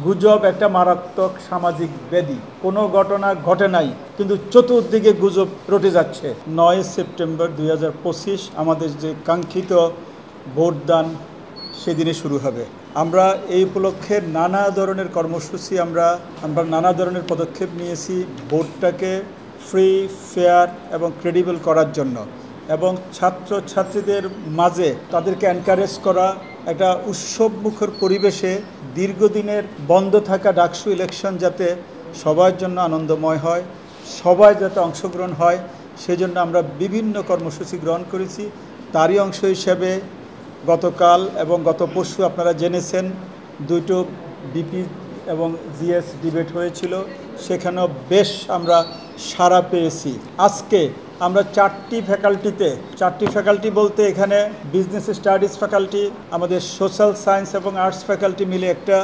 গুজব একটা মারাত্মক সামাজিক ব্যাধি। কোনো ঘটনা ঘটে নাই, কিন্তু চতুর্দিকে গুজব রটে যাচ্ছে। ৯ সেপ্টেম্বর ২০২৫ আমাদের যে কাঙ্ক্ষিত ভোটদান সেদিনে শুরু হবে। আমরা এই উপলক্ষে নানা ধরনের কর্মসূচি আমরা নানা ধরনের পদক্ষেপ নিয়েছি ভোটটাকে ফ্রি, ফেয়ার এবং ক্রেডিবল করার জন্য, এবং ছাত্রছাত্রীদের মাঝে তাদেরকে এনকারেজ করা, একটা উৎসবমুখর পরিবেশে দীর্ঘদিনের বন্ধ থাকা ডাকসু ইলেকশন যাতে সবার জন্য আনন্দময় হয়, সবাই যাতে অংশগ্রহণ হয়, সেজন্য আমরা বিভিন্ন কর্মসূচি গ্রহণ করেছি। তারই অংশ হিসেবে গতকাল এবং গত পরশু আপনারা জেনেছেন দুটো বিপি এবং জিএস ডিবেট হয়েছিল, সেখানেও বেশ আমরা সাড়া পেয়েছি। আজকে আমরা চারটি ফ্যাকাল্টি বলতে এখানে বিজনেস স্টাডিজ ফ্যাকাল্টি, আমাদের সোশ্যাল সায়েন্স এবং আর্টস ফ্যাকাল্টি মিলে একটা,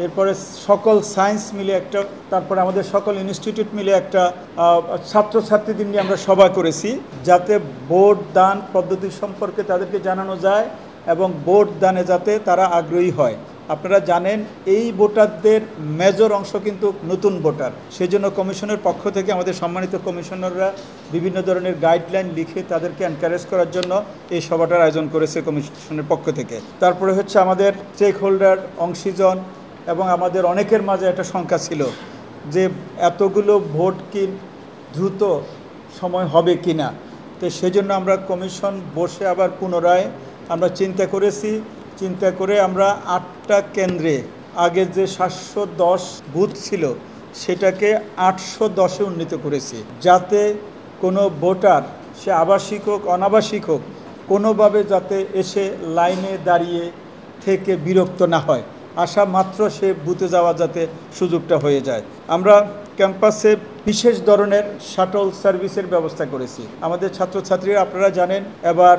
এরপরে সকল সায়েন্স মিলে একটা, তারপরে আমাদের সকল ইনস্টিটিউট মিলে একটা ছাত্রছাত্রীদের নিয়ে আমরা সভা করেছি, যাতে ভোট দান পদ্ধতি সম্পর্কে তাদেরকে জানানো যায় এবং ভোট দানে যাতে তারা আগ্রহী হয়। আপনারা জানেন এই ভোটারদের মেজর অংশ কিন্তু নতুন ভোটার, সেই জন্য কমিশনের পক্ষ থেকে আমাদের সম্মানিত কমিশনাররা বিভিন্ন ধরনের গাইডলাইন লিখে তাদেরকে এনকারেজ করার জন্য এই সভাটার আয়োজন করেছে কমিশনের পক্ষ থেকে। তারপরে হচ্ছে আমাদের স্টেক হোল্ডার অংশীজন, এবং আমাদের অনেকের মাঝে একটা শঙ্কা ছিল যে এতগুলো ভোট কি দ্রুত সময় হবে কি না। তো সেজন্য আমরা কমিশন বসে আবার পুনরায় আমরা চিন্তা করে আমরা 8টা কেন্দ্রে, আগে যে 710 বুথ ছিল সেটাকে 810-এ উন্নীত করেছি, যাতে কোনো ভোটার, সে আবাসিক হোক অনাবাসিক হোক, কোনোভাবে যাতে এসে লাইনে দাঁড়িয়ে থেকে বিরক্ত না হয়, আসা মাত্র সে বুথে যাওয়া যাতে সুযোগটা হয়ে যায়। আমরা ক্যাম্পাসে বিশেষ ধরনের শাটল সার্ভিসের ব্যবস্থা করেছি। আমাদের ছাত্রছাত্রীরা, আপনারা জানেন এবার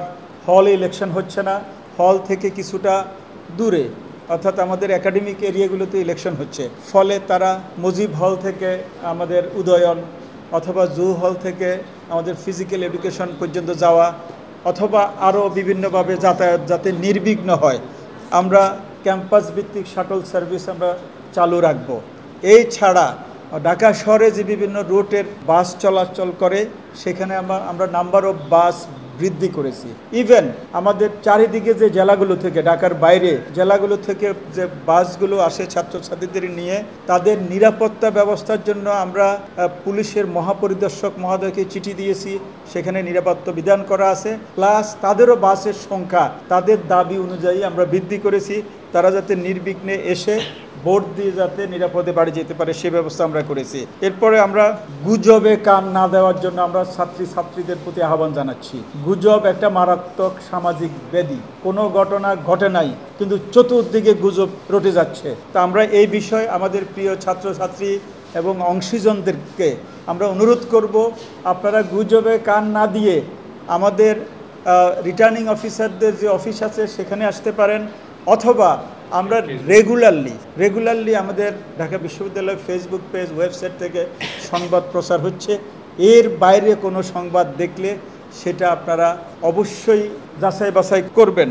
হলে ইলেকশন হচ্ছে না, হল থেকে কিছুটা দূরে, অর্থাৎ আমাদের একাডেমিক এরিয়াগুলোতে ইলেকশন হচ্ছে, ফলে তারা মুজিব হল থেকে আমাদের উদয়ন অথবা জু হল থেকে আমাদের ফিজিক্যাল এডুকেশন পর্যন্ত যাওয়া অথবা আরও বিভিন্নভাবে যাতায়াত যাতে নির্বিঘ্ন হয়, আমরা ক্যাম্পাস ভিত্তিক শাটল সার্ভিস আমরা চালু রাখব। এই ছাড়া ঢাকা শহরে যে বিভিন্ন রুটের বাস চলাচল করে, সেখানে আমরা নাম্বার অফ বাস বৃদ্ধি করেছি। ইভেন আমাদের চারিদিকে যে জেলাগুলো থেকে, ঢাকার বাইরে জেলাগুলো থেকে যে বাসগুলো আসে ছাত্রছাত্রীদের নিয়ে, তাদের নিরাপত্তা ব্যবস্থার জন্য আমরা পুলিশের মহাপরিদর্শক মহোদয়কে চিঠি দিয়েছি, সেখানে নিরাপত্তা বিধান করা আছে, প্লাস তাদেরও বাসের সংখ্যা তাদের দাবি অনুযায়ী আমরা বৃদ্ধি করেছি, তারা যাতে নির্বিঘ্নে এসে ভোট দিয়ে যাতে নিরাপদে বাড়ি যেতে পারে সে ব্যবস্থা আমরা করেছি। এরপরে আমরা গুজবে কান না দেওয়ার জন্য আমরা ছাত্রীদের প্রতি আহ্বান জানাচ্ছি। গুজব একটা মারাত্মক সামাজিক ব্যাধি। কোনো ঘটনা ঘটে নাই, কিন্তু চতুর্দিকে গুজব রটে যাচ্ছে। তা আমরা এই বিষয়ে আমাদের প্রিয় ছাত্রছাত্রী এবং অংশীজনদেরকে আমরা অনুরোধ করব, আপনারা গুজবে কান না দিয়ে আমাদের রিটার্নিং অফিসারদের যে অফিস আছে সেখানে আসতে পারেন, অথবা আমরা রেগুলারলি আমাদের ঢাকা বিশ্ববিদ্যালয়ের ফেসবুক পেজ, ওয়েবসাইট থেকে সংবাদ প্রচার হচ্ছে। এর বাইরে কোনো সংবাদ দেখলে সেটা আপনারা অবশ্যই যাচাই বাছাই করবেন।